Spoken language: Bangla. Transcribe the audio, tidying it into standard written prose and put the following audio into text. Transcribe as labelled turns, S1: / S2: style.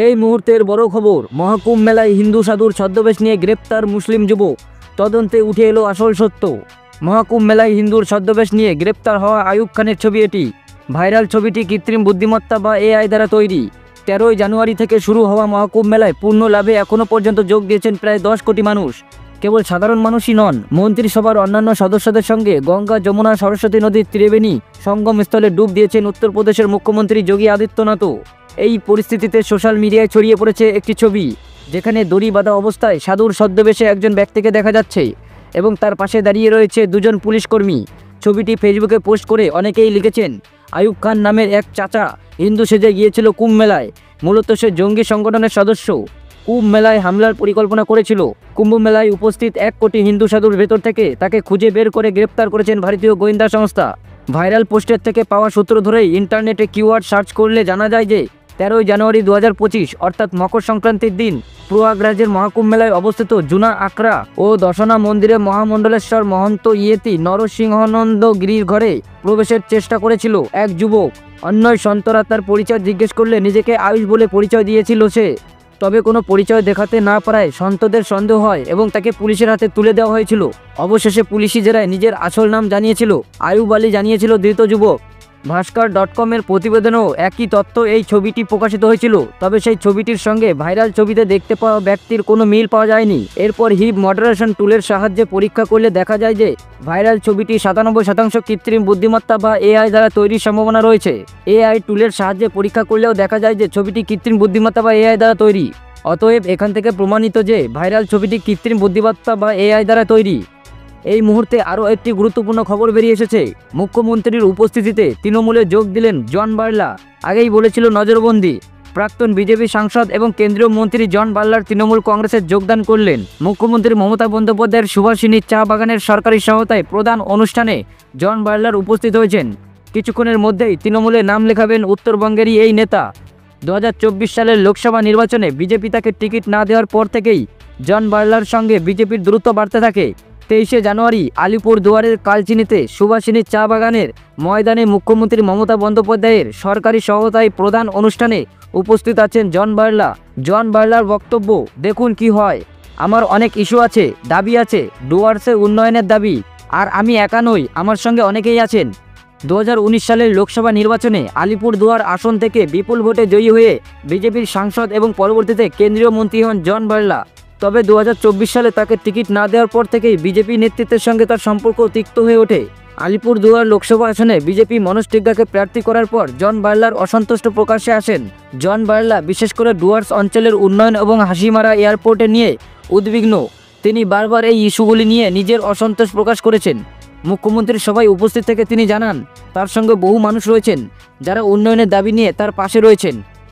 S1: এই মুহূর্তের বড় খবর, মহাকুম্ভ মেলায় হিন্দু সাধুর ছদ্মবেশ নিয়ে গ্রেপ্তার মুসলিম যুবক। তদন্তে উঠে এলো আসল সত্য। মহাকুম্ভ মেলায় হিন্দুর ছদ্মবেশ নিয়ে গ্রেপ্তার হওয়া আইয়ুব খানের ছবি এটি। ভাইরাল ছবিটি কৃত্রিম বুদ্ধিমত্তা বা এআই দ্বারা তৈরি। 13ই জানুয়ারি থেকে শুরু হওয়া মহাকুম্ভ মেলায় পূর্ণ লাভে এখনও পর্যন্ত যোগ দিয়েছেন প্রায় 10 কোটি মানুষ। কেবল সাধারণ মানুষই নন, মন্ত্রিসভার অন্যান্য সদস্যদের সঙ্গে গঙ্গা, যমুনা, সরস্বতী নদীর ত্রিবেণী সঙ্গমস্থলে ডুব দিয়েছেন উত্তরপ্রদেশের মুখ্যমন্ত্রী যোগী আদিত্যনাথও। এই পরিস্থিতিতে সোশ্যাল মিডিয়ায় ছড়িয়ে পড়েছে একটি ছবি, যেখানে দড়ি বাঁধা অবস্থায় সাধুর ছদ্মবেশে একজন ব্যক্তিকে দেখা যাচ্ছে এবং তার পাশে দাঁড়িয়ে রয়েছে দুজন পুলিশকর্মী। ছবিটি ফেসবুকে পোস্ট করে অনেকেই লিখেছেন, আইয়ুব খান নামের এক চাচা হিন্দু সেজে গিয়েছিল কুম্ভ মেলায়। মূলত সে জঙ্গি সংগঠনের সদস্য। কুম্ভ মেলায় হামলার পরিকল্পনা করেছিল। কুম্ভ মেলায় উপস্থিত 1 কোটি হিন্দু সাধুর ভেতর থেকে তাকে খুঁজে বের করে গ্রেপ্তার করেছেন ভারতীয় গোয়েন্দা সংস্থা। ভাইরাল পোস্টের থেকে পাওয়া সূত্র ধরেই ইন্টারনেটে কিওয়ার্ড সার্চ করলে জানা যায় যে 13ই জানুয়ারি 2025 অর্থাৎ মকর সংক্রান্তির দিন প্রয়াগরাজের মহাকুম্ভ মেলায় অবস্থিত জুনা আখড়া ও দশনা মন্দিরে মহামণ্ডলেশ্বর মহন্ত ইয়েতি নরসিংহানন্দ গিরির ঘরে প্রবেশের চেষ্টা করেছিল এক যুবক। অন্যয় সন্তরা তার পরিচয় জিজ্ঞেস করলে নিজেকে আয়ুষ বলে পরিচয় দিয়েছিল সে। তবে কোনো পরিচয় দেখাতে না পারায় সন্তদের সন্দেহ হয় এবং তাকে পুলিশের হাতে তুলে দেওয়া হয়েছিল। অবশেষে পুলিশি জেরায় নিজের আসল নাম জানিয়েছিল আয়ুব আলী, জানিয়েছিল ধৃত যুবক। ভাস্কর.com এর প্রতিবেদনেও একই তথ্য। এই ছবিটি প্রকাশিত হয়েছিল, তবে সেই ছবিটির সঙ্গে ভাইরাল ছবিতে দেখতে পাওয়া ব্যক্তির কোনো মিল পাওয়া যায়নি। এরপর হিপ মডারেশন টুলের সাহায্যে পরীক্ষা করলে দেখা যায় যে ভাইরাল ছবিটি 97% কৃত্রিম বুদ্ধিমত্তা বা এআই দ্বারা তৈরির সম্ভাবনা রয়েছে। এআই টুলের সাহায্যে পরীক্ষা করলেও দেখা যায় যে ছবিটি কৃত্রিম বুদ্ধিমত্তা বা এআই দ্বারা তৈরি। অতএব এখান থেকে প্রমাণিত যে ভাইরাল ছবিটি কৃত্রিম বুদ্ধিমত্তা বা এআই দ্বারা তৈরি। এই মুহূর্তে আরও একটি গুরুত্বপূর্ণ খবর বেরিয়ে এসেছে। মুখ্যমন্ত্রীর উপস্থিতিতে তৃণমূলে যোগ দিলেন জন বার্লা। আগেই বলেছিল নজরবন্দি। প্রাক্তন বিজেপি সাংসদ এবং কেন্দ্রীয় মন্ত্রী জন বার্লার তৃণমূল কংগ্রেসে যোগদান করলেন। মুখ্যমন্ত্রী মমতা বন্দ্যোপাধ্যায়ের সুভাষিনী চা বাগানের সরকারি সহায়তায় প্রধান অনুষ্ঠানে জন বার্লার উপস্থিত হয়েছেন। কিছুক্ষণের মধ্যেই তৃণমূলে নাম লেখাবেন উত্তরবঙ্গেরই এই নেতা। 2024 সালের লোকসভা নির্বাচনে বিজেপি তাকে টিকিট না দেওয়ার পর থেকেই জন বার্লার সঙ্গে বিজেপির দূরত্ব বাড়তে থাকে। 23শে জানুয়ারি আলিপুর দুয়ারের কালচিনিতে সুভাষিনী চা বাগানের ময়দানে মুখ্যমন্ত্রী মমতা বন্দ্যোপাধ্যায়ের সরকারি সহায়তায় প্রধান অনুষ্ঠানে উপস্থিত আছেন জন বার্লা। জন বার্লার বক্তব্য দেখুন কি হয়। আমার অনেক ইস্যু আছে, দাবি আছে, ডুয়ার্সের উন্নয়নের দাবি। আর আমি একা নই, আমার সঙ্গে অনেকেই আছেন। 2019 সালের লোকসভা নির্বাচনে আলিপুর দুয়ার আসন থেকে বিপুল ভোটে জয়ী হয়ে বিজেপির সাংসদ এবং পরবর্তীতে কেন্দ্রীয় মন্ত্রী হন জন বার্লা। তবে 2024 সালে তাকে টিকিট না দেওয়ার পর থেকেই বিজেপি নেতৃত্বের সঙ্গে তার সম্পর্ক তিক্ত হয়ে ওঠে। আলিপুর দুয়ার লোকসভা আসনে বিজেপি মনোজ টিগ্গাকে প্রার্থী করার পর জন বার্লার অসন্তুষ্ট প্রকাশ্যে আসেন। জন বার্লা বিশেষ করে ডুয়ার্স অঞ্চলের উন্নয়ন এবং হাসিমারা এয়ারপোর্টে নিয়ে উদ্বিগ্ন। তিনি বারবার এই ইস্যুগুলি নিয়ে নিজের অসন্তোষ প্রকাশ করেছেন। মুখ্যমন্ত্রীর সভায় উপস্থিত থেকে তিনি জানান তার সঙ্গে বহু মানুষ রয়েছেন যারা উন্নয়নের দাবি নিয়ে তার পাশে রয়েছেন।